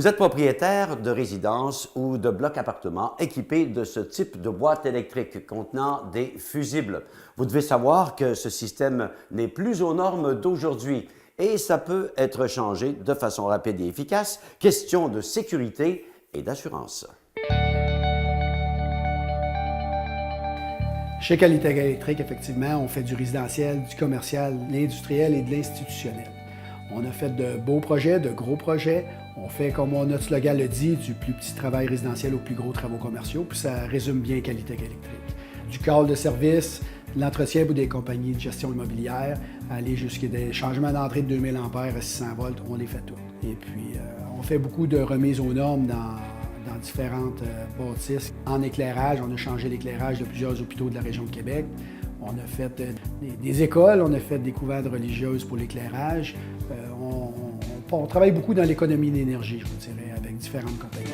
Vous êtes propriétaire de résidences ou de blocs appartements équipés de ce type de boîte électrique contenant des fusibles. Vous devez savoir que ce système n'est plus aux normes d'aujourd'hui et ça peut être changé de façon rapide et efficace, question de sécurité et d'assurance. Chez Qualitech Électrique, effectivement, on fait du résidentiel, du commercial, de l'industriel et de l'institutionnel. On a fait de beaux projets, de gros projets. On fait, comme notre slogan le dit, du plus petit travail résidentiel aux plus gros travaux commerciaux, puis ça résume bien Qualitech Électrique. Du call de service, de l'entretien pour des compagnies de gestion immobilière, aller jusqu'à des changements d'entrée de 2000 ampères à 600 volts, on les fait tous. Et puis, on fait beaucoup de remises aux normes dans différentes bâtisses. En éclairage, on a changé l'éclairage de plusieurs hôpitaux de la région de Québec. On a fait des écoles, on a fait des couvertes religieuses pour l'éclairage. On travaille beaucoup dans l'économie d'énergie, je vous dirais, avec différentes compagnies.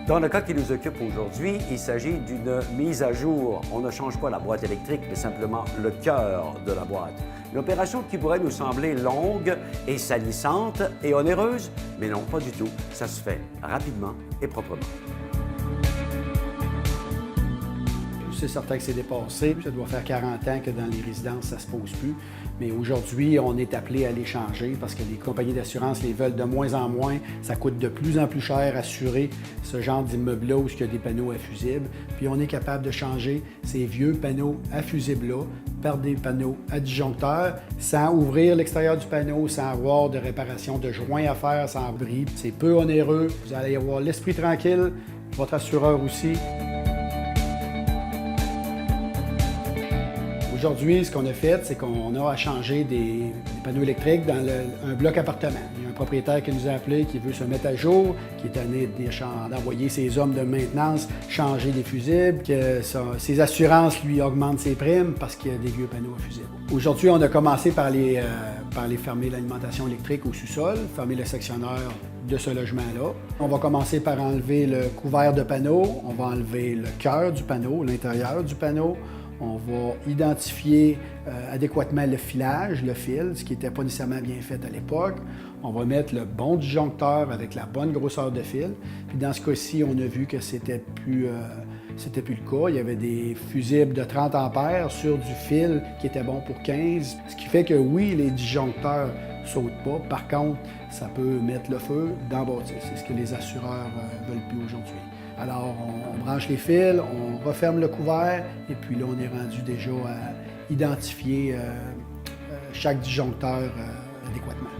Dans le cas qui nous occupe aujourd'hui, il s'agit d'une mise à jour. On ne change pas la boîte électrique, mais simplement le cœur de la boîte. Une opération qui pourrait nous sembler longue et salissante et onéreuse, mais non, pas du tout. Ça se fait rapidement et proprement. C'est certain que c'est dépassé. Ça doit faire 40 ans que dans les résidences, ça ne se pose plus. Mais aujourd'hui, on est appelé à les changer parce que les compagnies d'assurance les veulent de moins en moins. Ça coûte de plus en plus cher assurer ce genre d'immeuble-là où il y a des panneaux à fusibles. Puis on est capable de changer ces vieux panneaux à fusibles-là par des panneaux à disjoncteurs sans ouvrir l'extérieur du panneau, sans avoir de réparation de joints à faire, sans bris. C'est peu onéreux. Vous allez avoir l'esprit tranquille, votre assureur aussi. Aujourd'hui, ce qu'on a fait, c'est qu'on a changer des panneaux électriques dans un bloc appartement. Il y a un propriétaire qui nous a appelé, qui veut se mettre à jour, qui est tanné d'envoyer ses hommes de maintenance changer des fusibles, que ses assurances lui augmentent ses primes parce qu'il y a des vieux panneaux à fusibles. Aujourd'hui, on a commencé par les fermer l'alimentation électrique au sous-sol, fermer le sectionneur de ce logement-là. On va commencer par enlever le couvert de panneau, on va enlever le cœur du panneau, l'intérieur du panneau. On va identifier adéquatement le filage, le fil, ce qui n'était pas nécessairement bien fait à l'époque. On va mettre le bon disjoncteur avec la bonne grosseur de fil. Puis dans ce cas-ci, on a vu que c'était plus le cas. Il y avait des fusibles de 30 ampères sur du fil qui était bon pour 15. Ce qui fait que oui, les disjoncteurs ne sautent pas. Par contre, ça peut mettre le feu dans la bâtisse. C'est ce que les assureurs ne veulent plus aujourd'hui. Alors, on branche les fils, on referme le couvert, et puis là, on est rendu déjà à identifier chaque disjoncteur adéquatement.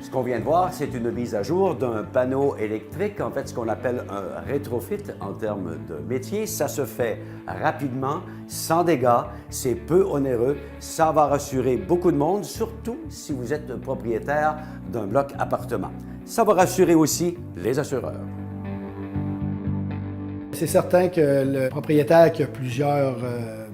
Ce qu'on vient de voir, c'est une mise à jour d'un panneau électrique, en fait ce qu'on appelle un rétrofit en termes de métier. Ça se fait rapidement, sans dégâts, c'est peu onéreux, ça va rassurer beaucoup de monde, surtout si vous êtes propriétaire d'un bloc appartement. Ça va rassurer aussi les assureurs. C'est certain que le propriétaire qui a plusieurs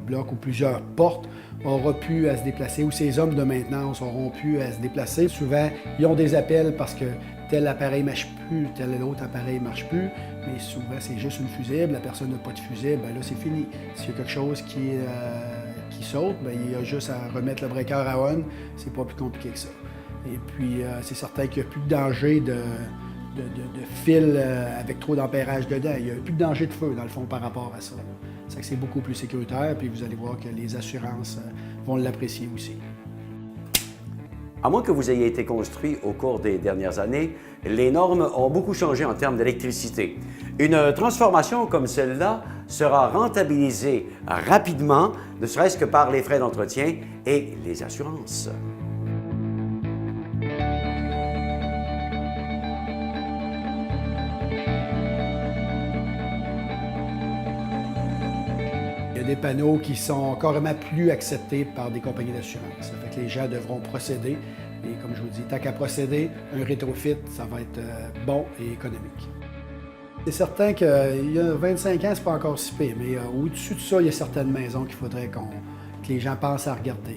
blocs ou plusieurs portes aura pu à se déplacer, ou ses hommes de maintenance auront pu à se déplacer. Souvent, ils ont des appels parce que tel appareil ne marche plus, tel autre appareil ne marche plus, mais souvent c'est juste une fusible, la personne n'a pas de fusible, bien là c'est fini. S'il y a quelque chose qui saute, bien, il y a juste à remettre le breaker à on, c'est pas plus compliqué que ça. Et puis, c'est certain qu'il n'y a plus de danger de fil avec trop d'ampérage dedans. Il n'y a plus de danger de feu, dans le fond, par rapport à ça. C'est beaucoup plus sécuritaire, puis vous allez voir que les assurances vont l'apprécier aussi. À moins que vous ayez été construit au cours des dernières années, les normes ont beaucoup changé en termes d'électricité. Une transformation comme celle-là sera rentabilisée rapidement, ne serait-ce que par les frais d'entretien et les assurances. Il y a des panneaux qui sont carrément plus acceptés par des compagnies d'assurance. Ça fait que les gens devront procéder. Et comme je vous dis, tant qu'à procéder, un rétrofit, ça va être bon et économique. C'est certain qu'il y a 25 ans, c'est pas encore si pire, mais au-dessus de ça, il y a certaines maisons qu'il faudrait que les gens pensent à regarder.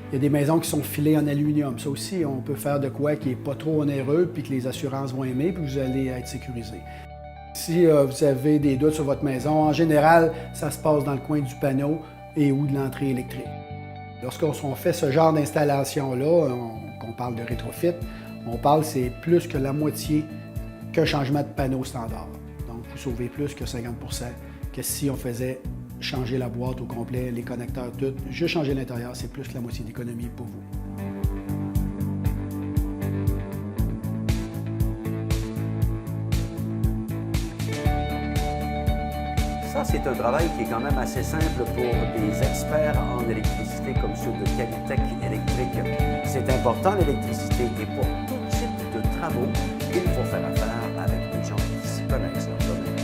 Il y a des maisons qui sont filées en aluminium. Ça aussi, on peut faire de quoi qui n'est pas trop onéreux, puis que les assurances vont aimer, puis vous allez être sécurisé. Si vous avez des doutes sur votre maison, en général, ça se passe dans le coin du panneau et ou de l'entrée électrique. Lorsqu'on fait ce genre d'installation-là, qu'on parle de rétrofit, on parle c'est plus que la moitié qu'un changement de panneau standard. Donc, vous sauvez plus que 50 % que si on faisait changer la boîte au complet, les connecteurs, tout. Juste changer l'intérieur, c'est plus que la moitié d'économie pour vous. Ça, c'est un travail qui est quand même assez simple pour des experts en électricité comme ceux de Qualitech Électrique. C'est important, l'électricité, et pour tout type de travaux, il faut faire affaire avec des gens qui s'y connaissent dans le domaine.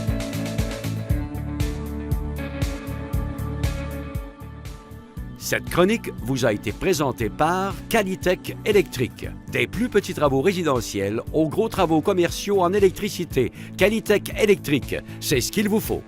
Cette chronique vous a été présentée par Qualitech Électrique. Des plus petits travaux résidentiels aux gros travaux commerciaux en électricité, Qualitech Électrique, c'est ce qu'il vous faut.